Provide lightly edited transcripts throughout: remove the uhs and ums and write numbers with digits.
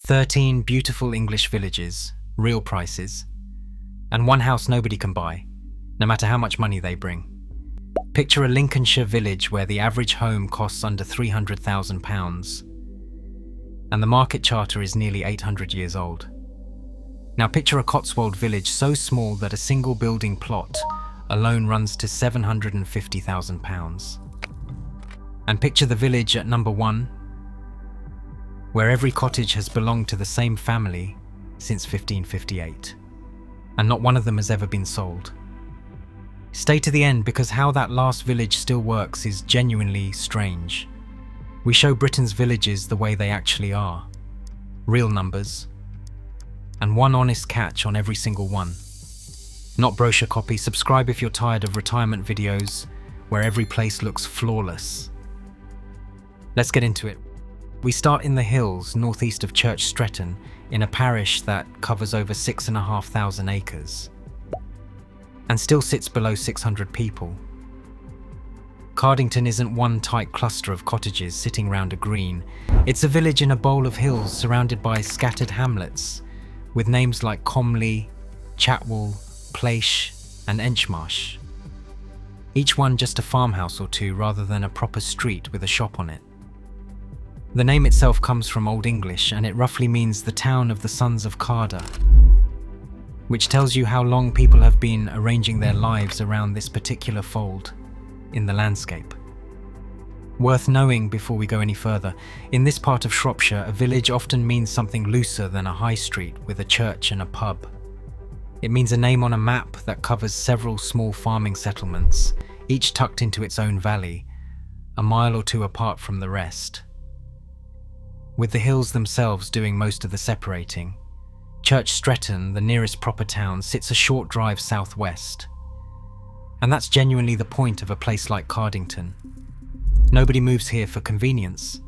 13 beautiful English villages, real prices, and one house nobody can buy, no matter how much money they bring. Picture a Lincolnshire village where the average home costs under £300,000, and the market charter is nearly 800 years old. Now picture a Cotswold village so small that a single building plot alone runs to £750,000. And picture the village at number 1, where every cottage has belonged to the same family since 1558, and not one of them has ever been sold. Stay to the end, because how that last village still works is genuinely strange. We show Britain's villages the way they actually are. Real numbers, and one honest catch on every single one. Not brochure copy. Subscribe if you're tired of retirement videos where every place looks flawless. Let's get into it. We start in the hills northeast of Church Stretton, in a parish that covers over 6,500 acres and still sits below 600 people. Cardington isn't one tight cluster of cottages sitting round a green. It's a village in a bowl of hills surrounded by scattered hamlets with names like Comley, Chatwell, Plaish and Enchmarsh. Each one just a farmhouse or two rather than a proper street with a shop on it. The name itself comes from Old English, and it roughly means the town of the sons of Carder, which tells you how long people have been arranging their lives around this particular fold in the landscape. Worth knowing before we go any further, in this part of Shropshire, a village often means something looser than a high street with a church and a pub. It means a name on a map that covers several small farming settlements, each tucked into its own valley, a mile or two apart from the rest, with the hills themselves doing most of the separating. Church Stretton, the nearest proper town, sits a short drive southwest. And that's genuinely the point of a place like Cardington. Nobody moves here for convenience.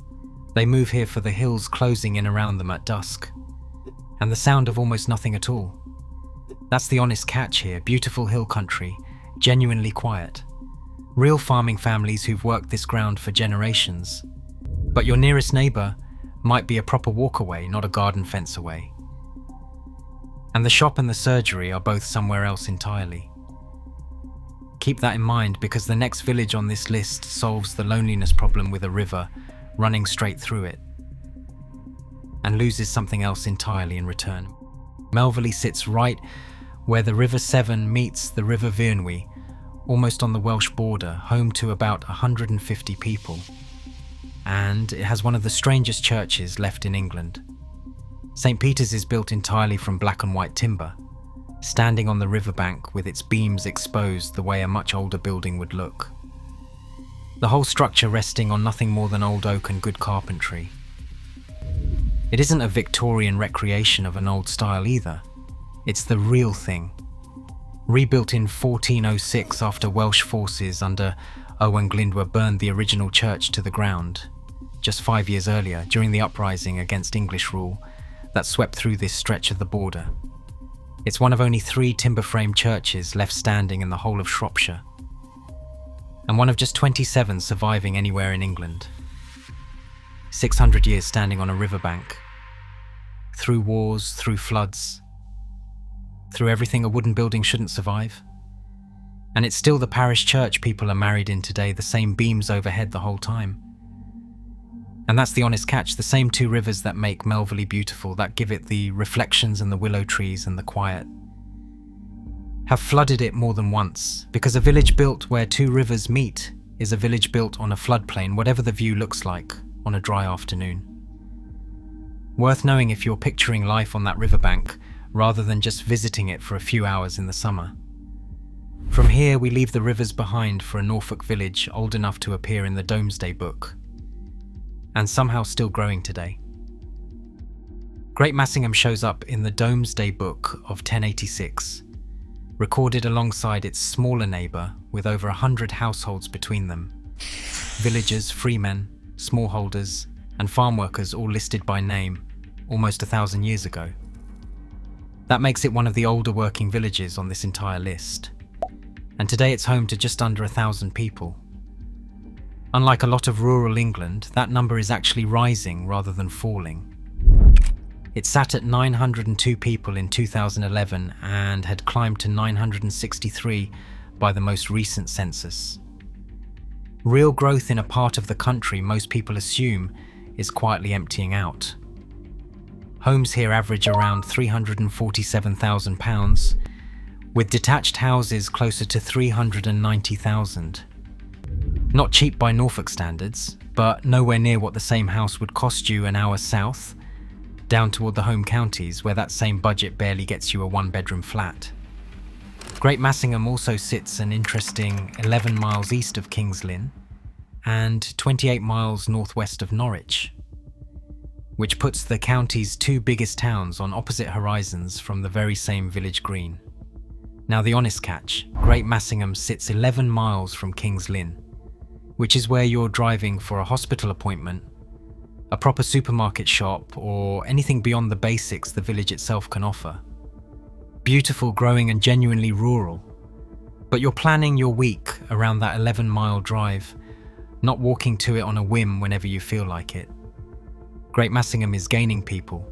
They move here for the hills closing in around them at dusk, and the sound of almost nothing at all. That's the honest catch here. Beautiful hill country, genuinely quiet. Real farming families who've worked this ground for generations. But your nearest neighbour might be a proper walk away, not a garden fence away. And the shop and the surgery are both somewhere else entirely. Keep that in mind, because the next village on this list solves the loneliness problem with a river running straight through it, and loses something else entirely in return. Melverley sits right where the River Severn meets the River Vyrnwy, almost on the Welsh border, home to about 150 people. And it has one of the strangest churches left in England. St. Peter's is built entirely from black and white timber, standing on the riverbank with its beams exposed the way a much older building would look. The whole structure resting on nothing more than old oak and good carpentry. It isn't a Victorian recreation of an old style either. It's the real thing. Rebuilt in 1406 after Welsh forces under Owain Glyndŵr burned the original church to the ground, just 5 years earlier during the uprising against English rule that swept through this stretch of the border. It's one of only 3 timber-frame churches left standing in the whole of Shropshire, and one of just 27 surviving anywhere in England. 600 years standing on a riverbank, through wars, through floods, through everything a wooden building shouldn't survive. And it's still the parish church people are married in today, the same beams overhead the whole time. And that's the honest catch, the same 2 rivers that make Melverley beautiful, that give it the reflections and the willow trees and the quiet, have flooded it more than once, because a village built where 2 rivers meet is a village built on a floodplain, whatever the view looks like on a dry afternoon. Worth knowing if you're picturing life on that riverbank, rather than just visiting it for a few hours in the summer. From here we leave the rivers behind for a Norfolk village old enough to appear in the Domesday Book, and somehow still growing today. Great Massingham shows up in the Domesday Book of 1086, recorded alongside its smaller neighbour with over 100 households between them. Villagers, freemen, smallholders and farm workers all listed by name, almost 1,000 years ago. That makes it one of the older working villages on this entire list. And today it's home to just under 1,000 people. Unlike a lot of rural England, that number is actually rising rather than falling. It sat at 902 people in 2011 and had climbed to 963 by the most recent census. Real growth in a part of the country most people assume is quietly emptying out. Homes here average around £347,000, with detached houses closer to 390,000. Not cheap by Norfolk standards, but nowhere near what the same house would cost you an hour south, down toward the home counties where that same budget barely gets you a one-bedroom flat. Great Massingham also sits an interesting 11 miles east of King's Lynn and 28 miles northwest of Norwich, which puts the county's two biggest towns on opposite horizons from the very same village green. Now the honest catch, Great Massingham sits 11 miles from King's Lynn, which is where you're driving for a hospital appointment, a proper supermarket shop, or anything beyond the basics the village itself can offer. Beautiful, growing and genuinely rural, but you're planning your week around that 11-mile drive, not walking to it on a whim whenever you feel like it. Great Massingham is gaining people.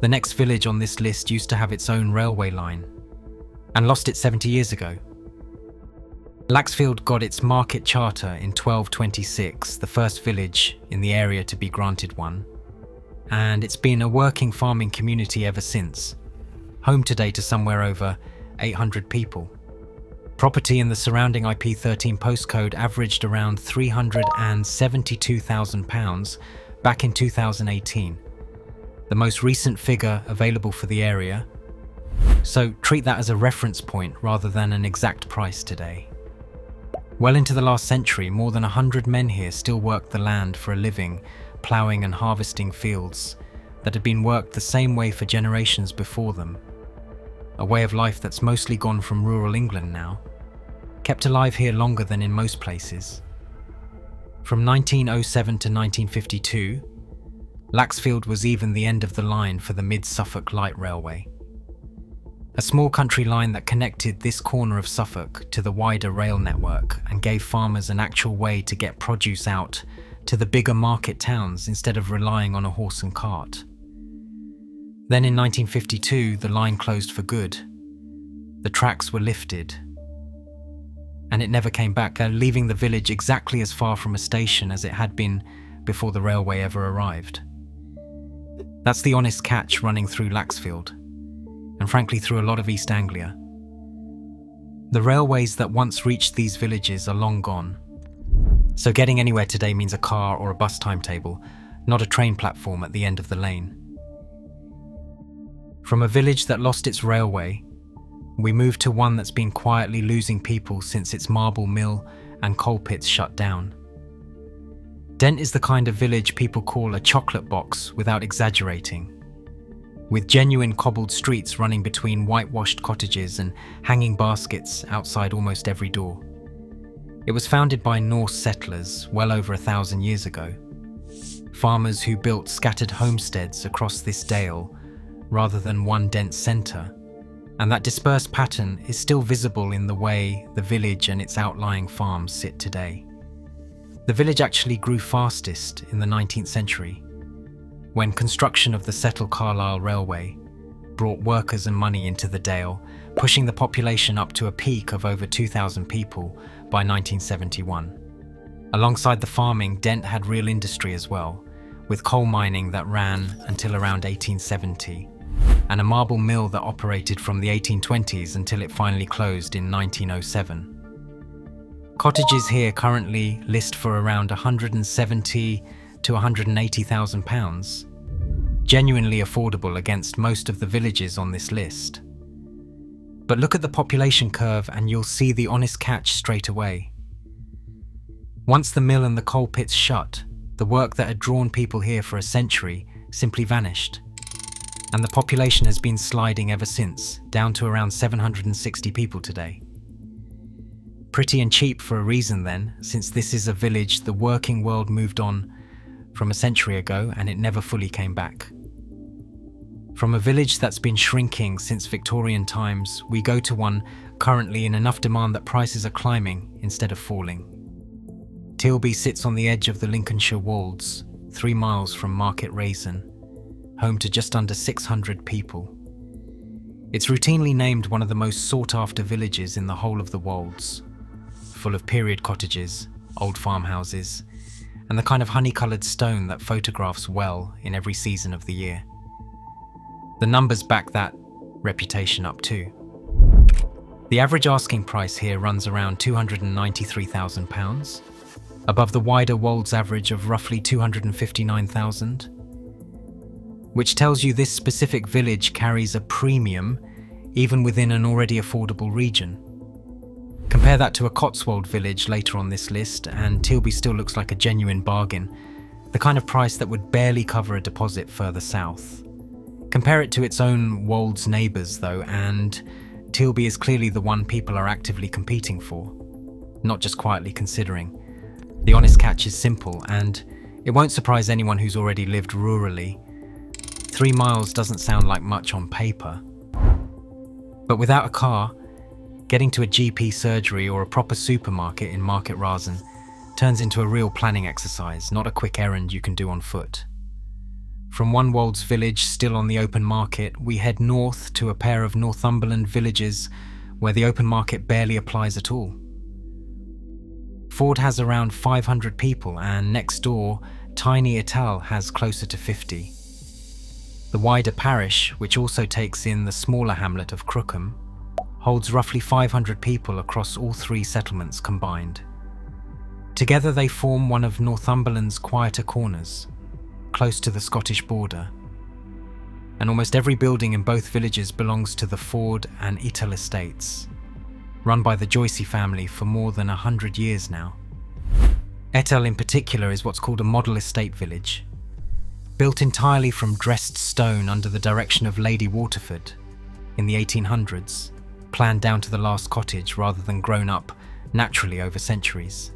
The next village on this list used to have its own railway line and lost it 70 years ago. Laxfield got its market charter in 1226, the first village in the area to be granted one, and it's been a working farming community ever since, home today to somewhere over 800 people. Property in the surrounding IP13 postcode averaged around £372,000 back in 2018, the most recent figure available for the area, so treat that as a reference point rather than an exact price today. Well into the last century, more than 100 men here still worked the land for a living, ploughing and harvesting fields that had been worked the same way for generations before them. A way of life that's mostly gone from rural England now, kept alive here longer than in most places. From 1907 to 1952, Laxfield was even the end of the line for the Mid-Suffolk Light Railway, a small country line that connected this corner of Suffolk to the wider rail network and gave farmers an actual way to get produce out to the bigger market towns instead of relying on a horse and cart. Then in 1952, the line closed for good. The tracks were lifted, and it never came back, leaving the village exactly as far from a station as it had been before the railway ever arrived. That's the honest catch running through Laxfield, and frankly through a lot of East Anglia. The railways that once reached these villages are long gone, so getting anywhere today means a car or a bus timetable, not a train platform at the end of the lane. From a village that lost its railway, we moved to one that's been quietly losing people since its marble mill and coal pits shut down. Dent is the kind of village people call a chocolate box without exaggerating, with genuine cobbled streets running between whitewashed cottages and hanging baskets outside almost every door. It was founded by Norse settlers well over 1,000 years ago, farmers who built scattered homesteads across this dale rather than one dense centre, and that dispersed pattern is still visible in the way the village and its outlying farms sit today. The village actually grew fastest in the 19th century, when construction of the Settle Carlisle Railway brought workers and money into the dale, pushing the population up to a peak of over 2,000 people by 1971. Alongside the farming, Dent had real industry as well, with coal mining that ran until around 1870, and a marble mill that operated from the 1820s until it finally closed in 1907. Cottages here currently list for around £170,000 to £180,000, genuinely affordable against most of the villages on this list. But look at the population curve and you'll see the honest catch straight away. Once the mill and the coal pits shut, the work that had drawn people here for a century simply vanished, and the population has been sliding ever since, down to around 760 people today. Pretty and cheap for a reason then, since this is a village the working world moved on from a century ago and it never fully came back. From a village that's been shrinking since Victorian times, we go to one currently in enough demand that prices are climbing instead of falling. Tealby sits on the edge of the Lincolnshire wolds, 3 miles from Market Raisin, home to just under 600 people. It's routinely named one of the most sought-after villages in the whole of the Wolds, full of period cottages, old farmhouses, and the kind of honey-coloured stone that photographs well in every season of the year. The numbers back that reputation up too. The average asking price here runs around £293,000, above the wider Wolds average of roughly £259,000, which tells you this specific village carries a premium even within an already affordable region. Compare that to a Cotswold village later on this list, and Tealby still looks like a genuine bargain, the kind of price that would barely cover a deposit further south. Compare it to its own Wolds neighbours though, and Tealby is clearly the one people are actively competing for, not just quietly considering. The honest catch is simple, and it won't surprise anyone who's already lived rurally. 3 miles doesn't sound like much on paper. But without a car, getting to a GP surgery or a proper supermarket in Market Rasen turns into a real planning exercise, not a quick errand you can do on foot. From one Wolds village still on the open market, we head north to a pair of Northumberland villages where the open market barely applies at all. Ford has around 500 people, and next door, tiny Etal has closer to 50. The wider parish, which also takes in the smaller hamlet of Crookham, holds roughly 500 people across all 3 settlements combined. Together they form one of Northumberland's quieter corners, close to the Scottish border. And almost every building in both villages belongs to the Ford and Etal estates, run by the Joycey family for more than 100 years now. Etal in particular is what's called a model estate village, built entirely from dressed stone under the direction of Lady Waterford in the 1800s, planned down to the last cottage rather than grown up naturally over centuries.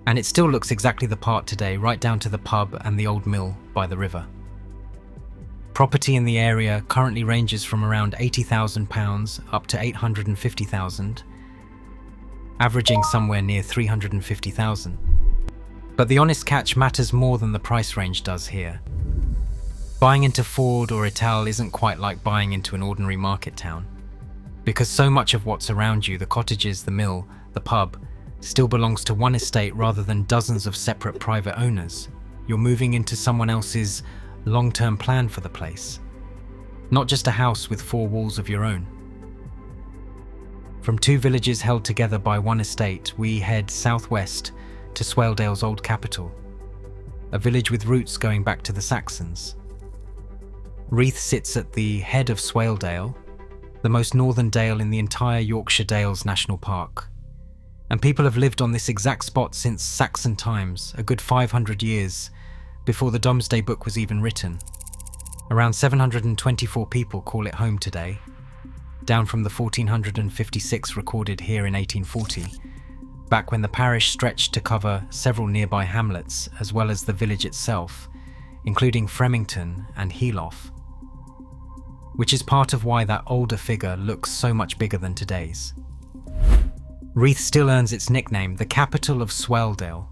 And it still looks exactly the part today, right down to the pub and the old mill by the river. Property in the area currently ranges from around £80,000 up to £850,000, averaging somewhere near £350,000. But the honest catch matters more than the price range does here. Buying into Ford or Etal isn't quite like buying into an ordinary market town, because so much of what's around you, the cottages, the mill, the pub, still belongs to one estate rather than dozens of separate private owners. You're moving into someone else's long-term plan for the place, not just a house with 4 walls of your own. From 2 villages held together by one estate, we head southwest to Swaledale's old capital, a village with roots going back to the Saxons. Reeth sits at the head of Swaledale, the most northern dale in the entire Yorkshire Dales National Park. And people have lived on this exact spot since Saxon times, a good 500 years before the Domesday Book was even written. Around 724 people call it home today, down from the 1456 recorded here in 1840, back when the parish stretched to cover several nearby hamlets as well as the village itself, including Fremington and Heeloff, which is part of why that older figure looks so much bigger than today's. Reeth still earns its nickname, the capital of Swaledale,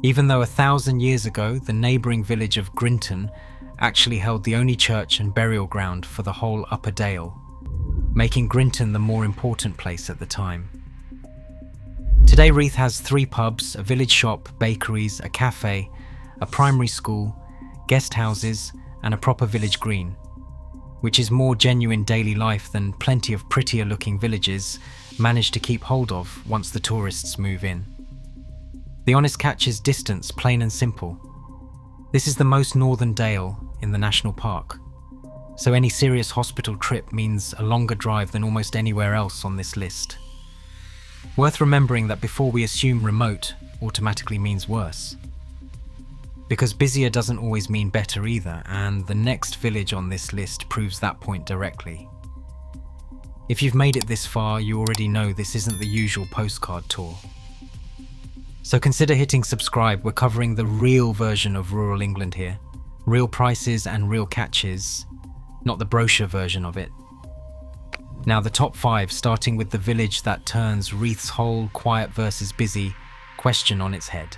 even though 1,000 years ago the neighbouring village of Cardington actually held the only church and burial ground for the whole Upper Dale, making Cardington the more important place at the time. Today Reeth has 3 pubs, a village shop, bakeries, a cafe, a primary school, guest houses and a proper village green, which is more genuine daily life than plenty of prettier looking villages manage to keep hold of once the tourists move in. The honest catch is distance, plain and simple. This is the most northern dale in the national park, so any serious hospital trip means a longer drive than almost anywhere else on this list. Worth remembering that before we assume remote automatically means worse, because busier doesn't always mean better either, and the next village on this list proves that point directly. If you've made it this far, you already know this isn't the usual postcard tour. So consider hitting subscribe. We're covering the real version of rural England here. Real prices and real catches, not the brochure version of it. Now the top 5, starting with the village that turns Reeth's whole quiet versus busy question on its head.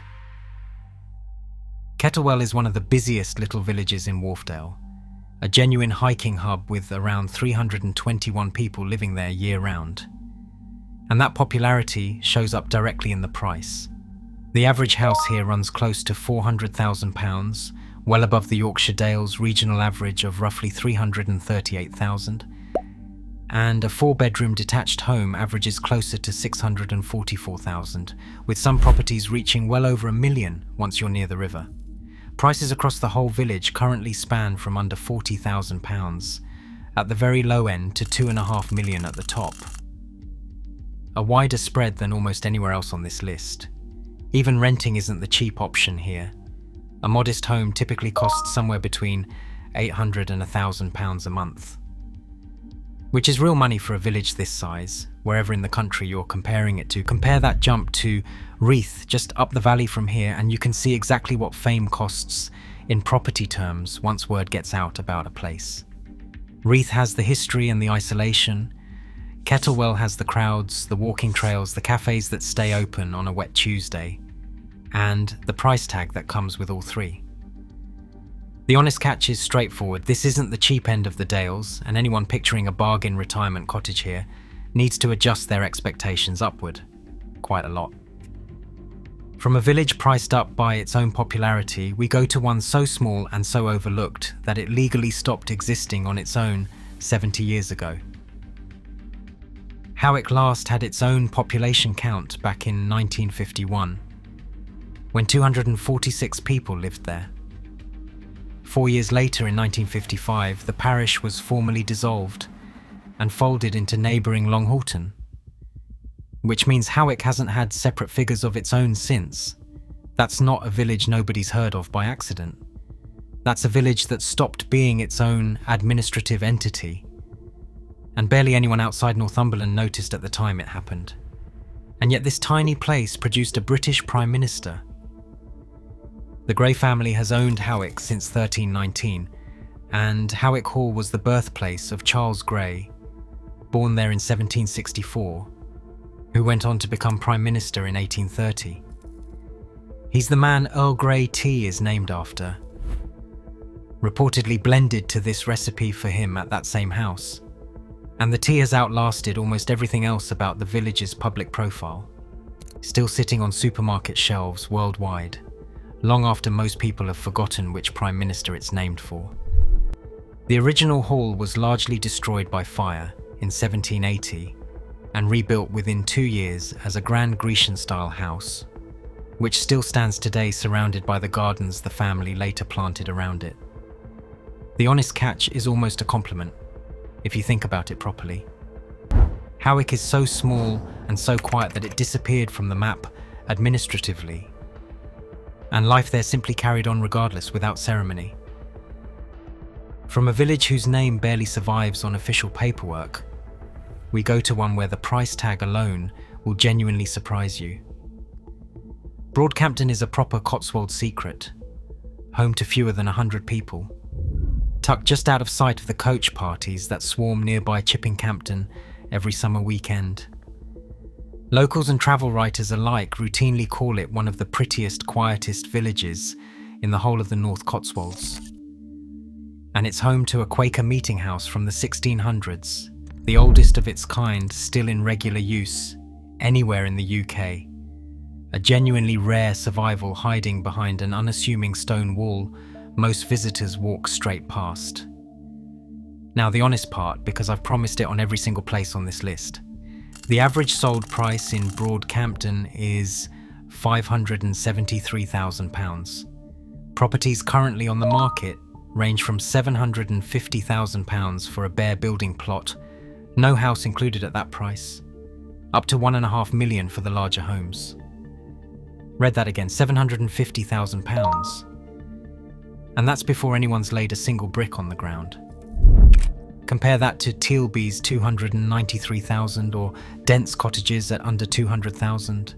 Kettlewell is one of the busiest little villages in Wharfdale, a genuine hiking hub with around 321 people living there year-round. And that popularity shows up directly in the price. The average house here runs close to £400,000, well above the Yorkshire Dales regional average of roughly £338,000, and a 4-bedroom detached home averages closer to £644,000, with some properties reaching well over £1 million once you're near the river. Prices across the whole village currently span from under £40,000 at the very low end to £2.5 million at the top. A wider spread than almost anywhere else on this list. Even renting isn't the cheap option here. A modest home typically costs somewhere between £800 and £1,000 a month, which is real money for a village this size, wherever in the country you're comparing it to. Compare that jump to Reeth, just up the valley from here, and you can see exactly what fame costs in property terms once word gets out about a place. Reeth has the history and the isolation. Kettlewell has the crowds, the walking trails, the cafes that stay open on a wet Tuesday, and the price tag that comes with all three. The honest catch is straightforward. This isn't the cheap end of the Dales, and anyone picturing a bargain retirement cottage here needs to adjust their expectations upward quite a lot. From a village priced up by its own popularity, we go to one so small and so overlooked that it legally stopped existing on its own 70 years ago. Howick last had its own population count back in 1951, when 246 people lived there. 4 years later, in 1955, the parish was formally dissolved and folded into neighbouring Long Halton, which means Howick hasn't had separate figures of its own since. That's not a village nobody's heard of by accident. That's a village that stopped being its own administrative entity, and barely anyone outside Northumberland noticed at the time it happened. And yet this tiny place produced a British Prime Minister. The Grey family has owned Howick since 1319, and Howick Hall was the birthplace of Charles Grey, born there in 1764, who went on to become Prime Minister in 1830. He's the man Earl Grey tea is named after, reportedly blended to this recipe for him at that same house. And the tea has outlasted almost everything else about the village's public profile, still sitting on supermarket shelves worldwide, long after most people have forgotten which Prime Minister it's named for. The original hall was largely destroyed by fire in 1780 and rebuilt within 2 years as a grand Grecian-style house, which still stands today surrounded by the gardens the family later planted around it. The honest catch is almost a compliment, if you think about it properly. Howick is so small and so quiet that it disappeared from the map administratively, and life there simply carried on regardless, without ceremony. From a village whose name barely survives on official paperwork, we go to one where the price tag alone will genuinely surprise you. Campden is a proper Cotswolds secret, home to fewer than 100 people, tucked just out of sight of the coach parties that swarm nearby Campden every summer weekend. Locals and travel writers alike routinely call it one of the prettiest, quietest villages in the whole of the North Cotswolds. And it's home to a Quaker meeting house from the 1600s, the oldest of its kind still in regular use anywhere in the UK. A genuinely rare survival hiding behind an unassuming stone wall most visitors walk straight past. Now the honest part, because I've promised it on every single place on this list. The average sold price in Campden is £573,000. Properties currently on the market range from £750,000 for a bare building plot, no house included at that price, up to £1.5 million for the larger homes. Read that again, £750,000. And that's before anyone's laid a single brick on the ground. Compare that to Tealby's £293,000 or Dent's cottages at under £200,000.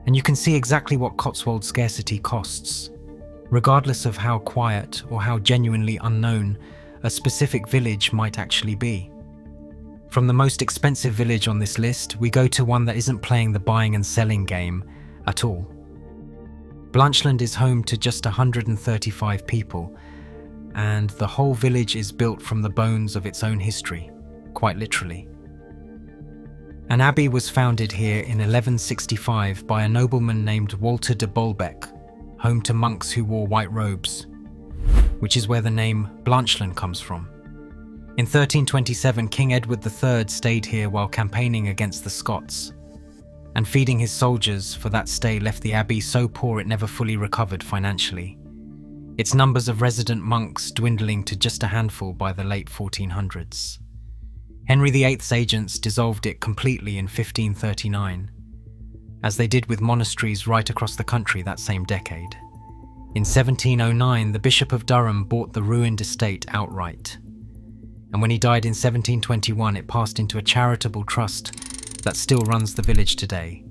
And you can see exactly what Cotswold scarcity costs, regardless of how quiet or how genuinely unknown a specific village might actually be. From the most expensive village on this list, we go to one that isn't playing the buying and selling game at all. Blanchland is home to just 135 people, and the whole village is built from the bones of its own history, quite literally. An abbey was founded here in 1165 by a nobleman named Walter de Bolbec, home to monks who wore white robes, which is where the name Blanchland comes from. In 1327, King Edward III stayed here while campaigning against the Scots, and feeding his soldiers for that stay left the abbey so poor it never fully recovered financially, its numbers of resident monks dwindling to just a handful by the late 1400s. Henry VIII's agents dissolved it completely in 1539, as they did with monasteries right across the country that same decade. In 1709, the Bishop of Durham bought the ruined estate outright, and when he died in 1721, it passed into a charitable trust that still runs the village today,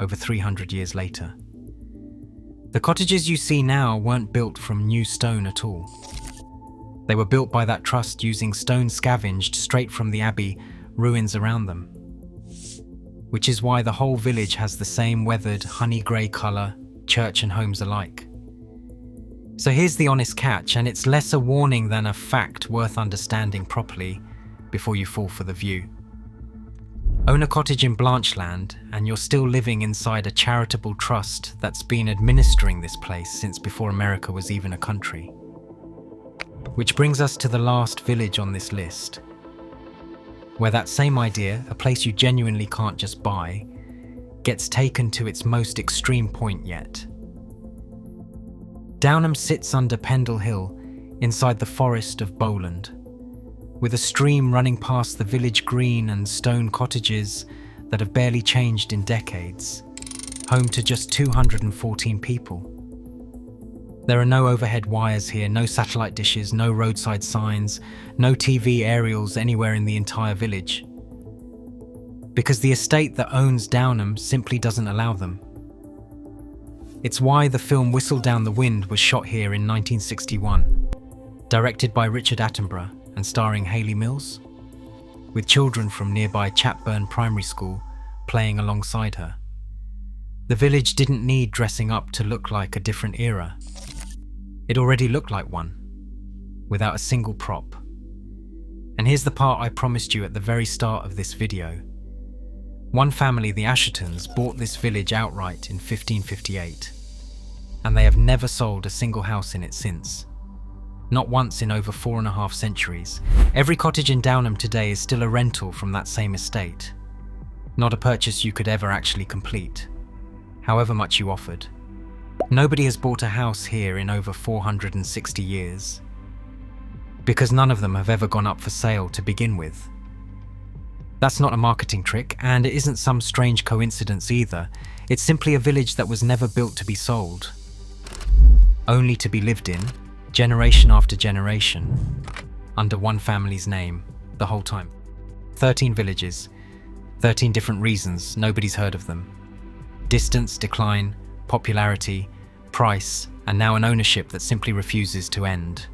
over 300 years later. The cottages you see now weren't built from new stone at all. They were built by that trust using stone scavenged straight from the abbey ruins around them, which is why the whole village has the same weathered honey grey colour, church and homes alike. So here's the honest catch, and it's less a warning than a fact worth understanding properly before you fall for the view. Own a cottage in Blanchland and you're still living inside a charitable trust that's been administering this place since before America was even a country. Which brings us to the last village on this list, where that same idea, a place you genuinely can't just buy, gets taken to its most extreme point yet. Downham sits under Pendle Hill, inside the forest of Bowland, with a stream running past the village green and stone cottages that have barely changed in decades, home to just 214 people. There are no overhead wires here, no satellite dishes, no roadside signs, no TV aerials anywhere in the entire village, because the estate that owns Downham simply doesn't allow them. It's why the film Whistle Down the Wind was shot here in 1961, directed by Richard Attenborough and starring Hayley Mills, with children from nearby Chatburn Primary School playing alongside her. The village didn't need dressing up to look like a different era. It already looked like one, without a single prop. And here's the part I promised you at the very start of this video. One family, the Ashertons, bought this village outright in 1558, and they have never sold a single house in it since. Not once in over 4.5 centuries. Every cottage in Downham today is still a rental from that same estate, not a purchase you could ever actually complete, however much you offered. Nobody has bought a house here in over 460 years, because none of them have ever gone up for sale to begin with. That's not a marketing trick, and it isn't some strange coincidence either. It's simply a village that was never built to be sold, only to be lived in, generation after generation, under one family's name, the whole time. 13 villages, 13 different reasons nobody's heard of them. Distance, decline, popularity, price, and now an ownership that simply refuses to end.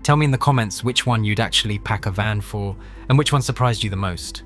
Tell me in the comments which one you'd actually pack a van for, and which one surprised you the most.